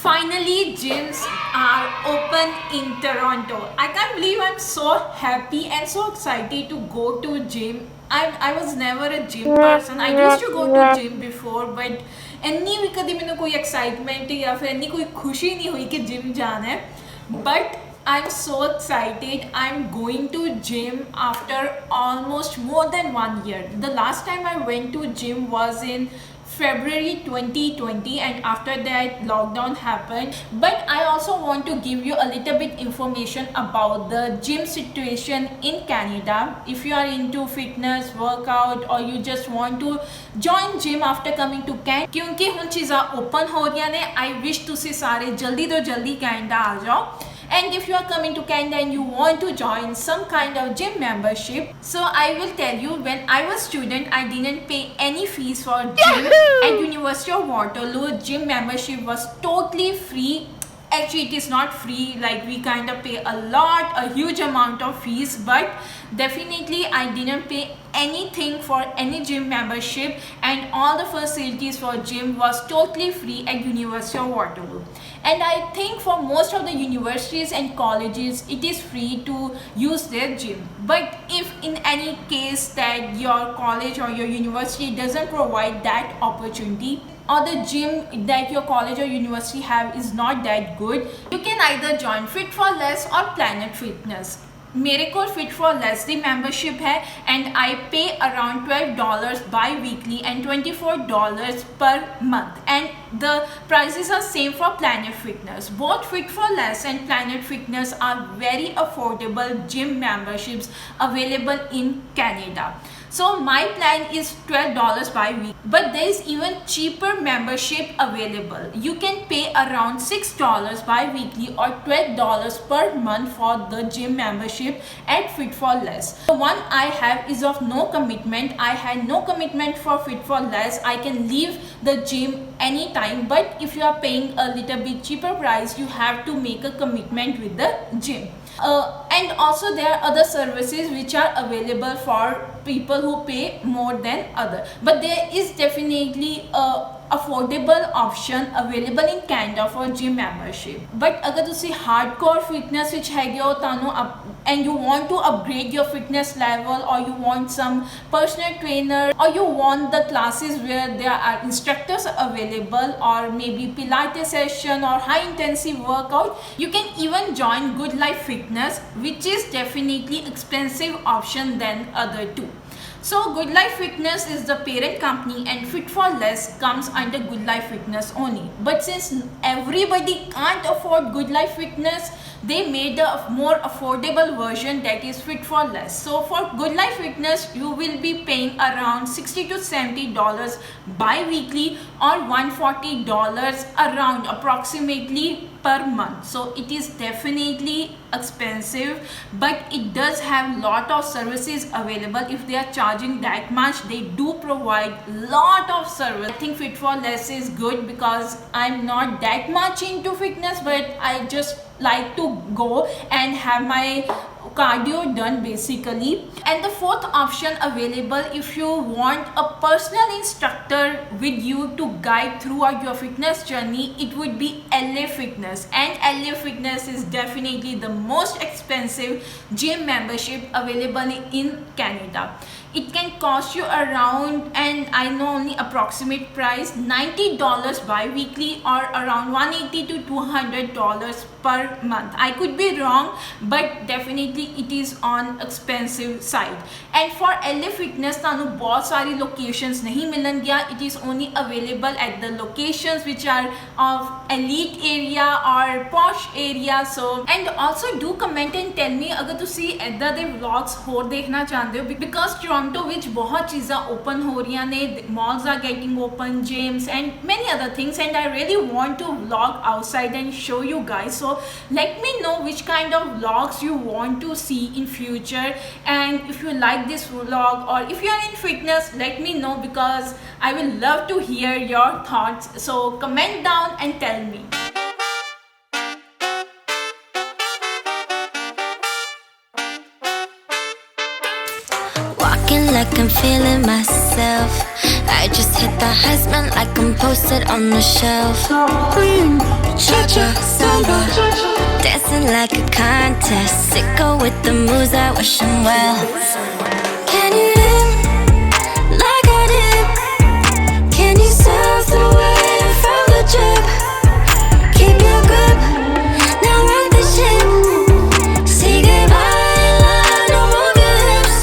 Finally, gyms are open in Toronto. I can't believe I'm so happy and so excited to go to gym. I was never a gym person. I used to go to gym before, but ਇੰਨੀ ਵੀ ਕਦੀ ਮੈਨੂੰ ਕੋਈ excitement ਜਾਂ ਫਿਰ ਇੰਨੀ ਕੋਈ ਖੁਸ਼ੀ ਨਹੀਂ ਹੋਈ ਕਿ ਜਿਮ ਜਾਣਾ ਹੈ. But I'm so excited. I'm going to gym after almost more than 1 year. The last time I went to gym was in February 2020, and after that lockdown happened. But I also want to give you a little bit information about the gym situation in Canada. If you are into fitness, workout, or you just want to join gym after coming to Canada, क्योंकि हुन चीज़ां open हो रही ने, I wish तुसी सारे जल्दी तो जल्दी Canada आ जाओ. And if you are coming to Canada and you want to join some kind of gym membership, so I will tell you, when I was student, I didn't pay any fees for gym. At University of Waterloo, gym membership was totally free. Actually, it is not free, like we kind of pay a huge amount of fees, but definitely I didn't pay anything for any gym membership, and all the facilities for gym was totally free at University of Waterloo. And I think for most of the universities and colleges, it is free to use their gym. But if in any case that your college or your university doesn't provide that opportunity, or the gym that your college or university have is not that good, you can either join Fit for Less or Planet Fitness. मेरे को Fit for Less the membership है, and I pay around $12 bi-weekly and $24 per month, and the prices are same for Planet Fitness. Both Fit for Less and Planet Fitness are very affordable gym memberships available in Canada. So my plan is $12 by week, but there is even cheaper membership available. You can pay around $6 bi-weekly or $12 per month for the gym membership at Fit for Less. The one I have is of no commitment. I had no commitment for Fit for Less. I can leave the gym anytime, but if you are paying a little bit cheaper price, you have to make a commitment with the gym. And also there are other services which are available for people who pay more than other, but there is definitely a affordable option available in Canada for gym membership. But अगर तुसी hardcore fitness which है गया हो तानो and you want to upgrade your fitness level, or you want some personal trainer, or you want the classes where there are instructors available, or maybe Pilates session or high intensive workout, you can even join Good Life Fitness, which is definitely expensive option than other two. So Good Life Fitness is the parent company, and Fit for Less comes under Good Life Fitness only. But since everybody can't afford Good Life Fitness, they made a more affordable version, that is Fit for Less. So for Good Life Fitness, you will be paying around $60 to $70 bi-weekly, or $140 around approximately per month. So it is definitely expensive, but it does have lot of services available. If they are charging that much, they do provide lot of service. I think Fit for Less is good because I'm not that much into fitness, but I just like to go and have my cardio done basically. And the fourth option available, if you want a personal instructor with you to guide throughout your fitness journey, it would be LA Fitness. And LA Fitness is definitely the most expensive gym membership available in Canada. It can cost you around, and I know only approximate price, $90 bi-weekly, or around $180 to $200 per month. I could be wrong, but definitely it is on expensive side. And for LA Fitness तानु बहुत सारी locations नहीं मिलन गया. It is only available at the locations which are of elite area or posh area. So, and also do comment and tell me अगर तुसी ऐदा दे vlogs होर देखना चाहते हो, because Toronto ਵਿੱਚ बहुत चीज़ां open हो रही ने, malls are getting open, gyms and many other things, and I really want to vlog outside and show you guys. So let me know which kind of vlogs you want to see in future, and if you like this vlog, or if you are in fitness, let me know, because I will love to hear your thoughts. So comment down and tell me. Walking like I'm feeling myself. I just hit the high, spent like I'm posted on the shelf. feeling like a contest. Sicko with the moves, I wish him well. Can you live like I did? Can you surf the wave from the drip? Keep your grip, now rock the ship. Say goodbye, love, don't move your hips.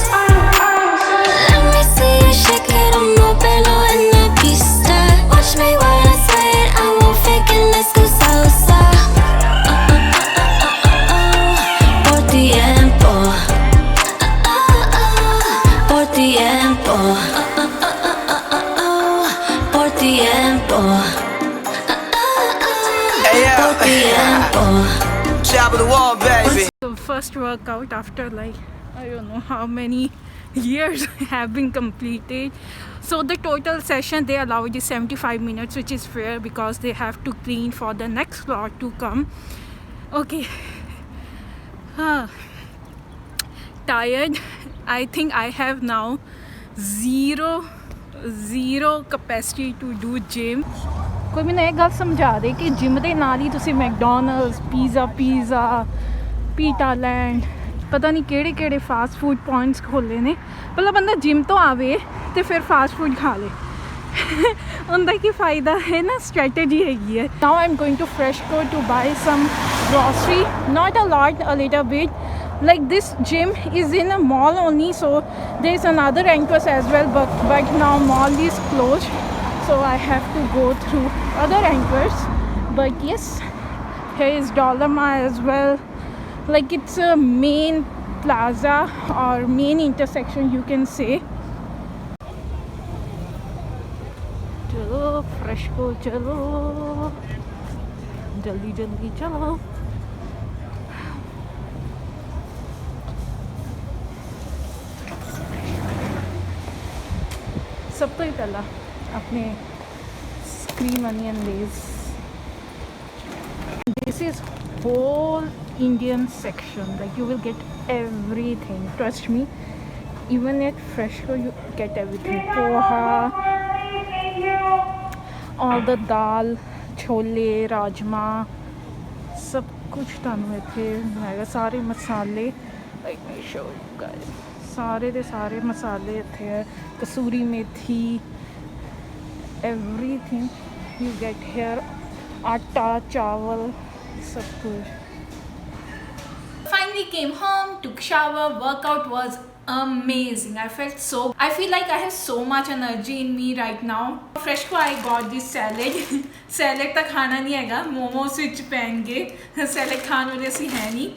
Let me see you shake it, I'm open in the pista. Watch me while I say it, I won't fake it, let's do salsa. Por tiempo, por tiempo, por tiempo, por tiempo. Top of the wall, baby. So first workout after like I don't know how many years have been completed. So the total session they allowed is 75 minutes, which is fair because they have to clean for the next slot to come. Okay. Tired. I think I have now zero capacity to do gym. ਕੋਈ ਮੈਨੂੰ ਇਹ ਗੱਲ ਸਮਝਾ ਦੇ ਕਿ gym ਦੇ ਨਾਲ ਹੀ ਤੁਸੀਂ ਮੈਕਡੋਨਲਡਸ ਪੀਜ਼ਾ ਪੀਟਾਲੈਂਡ ਪਤਾ ਨਹੀਂ ਕਿਹੜੇ ਫਾਸਟ ਫੂਡ ਪੁਆਇੰਟਸ ਖੋਲ੍ਹੇ ਨੇ ਪਹਿਲਾਂ ਬੰਦਾ ਜਿਮ ਤੋਂ ਆਵੇ ਅਤੇ ਫਿਰ ਫਾਸਟ ਫੂਡ ਖਾ ਲੇ ਉਹਦਾ ਕੀ ਫਾਇਦਾ ਹੈ ਨਾ ਸਟ੍ਰੈਟਜੀ ਹੈਗੀ ਹੈ now I am going to FreshCo to buy some grocery, not a lot, a little bit. Like this gym is in a mall only, so there is another entrance as well, but now mall is closed, so I have to go through other entrance. But yes, here is Dollarama as well. Like it's a main plaza or main intersection, you can say. Chalo, Freshco, chalo. Jaldi chalo. सब तो ही पहला अपने cream onion Lay's this is whole Indian section, like you will get everything, trust me. Even at Freshco you get everything, poha, all the dal, chole, rajma, सब कुछ ਤੁਹਾਨੂੰ ਇੱਥੇ ਮਿਲੇਗਾ ਸਾਰੇ ਮਸਾਲੇ like me show you guys ਸਾਰੇ ਦੇ ਸਾਰੇ ਮਸਾਲੇ ਇੱਥੇ ਹੈ kasuri methi everything you get here आटा चावल सब कुछ finally came home, took shower, workout was amazing. I feel like I have so much energy in me right now. Freshco I got this salad. Salad tak khana nahi hai, momos vich pehenge salad khan wale si hai nahi.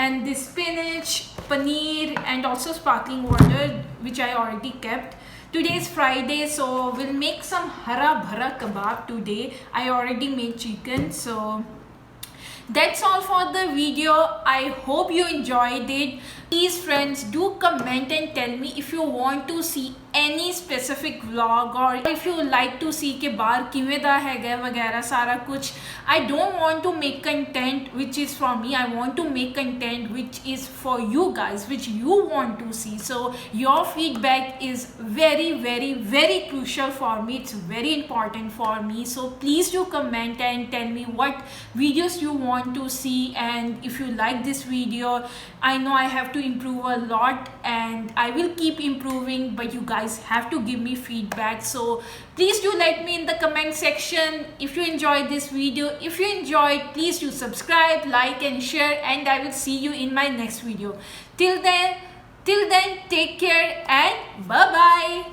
And this spinach, paneer and also sparkling water which I already kept. Today is Friday, so we'll make some hara bhara kebab today. I already made chicken, so that's all for the video. I hope you enjoyed it. Please friends, do comment and tell me if you want to see any specific vlog or if you like to see ke baar kive da hai वगैरह सारा कुछ. I don't want to make content which is for me. I want to make content which is for you guys, which you want to see. So your feedback is very crucial for me. It's very important for me. So please do comment and tell me what videos you want to see, and if you like this video. I know I have to improve a lot and I will keep improving, but you guys have to give me feedback. So please do let me in the comment section if you enjoyed this video. If you enjoyed, please do subscribe, like and share, and I will see you in my next video. Till then take care and bye bye.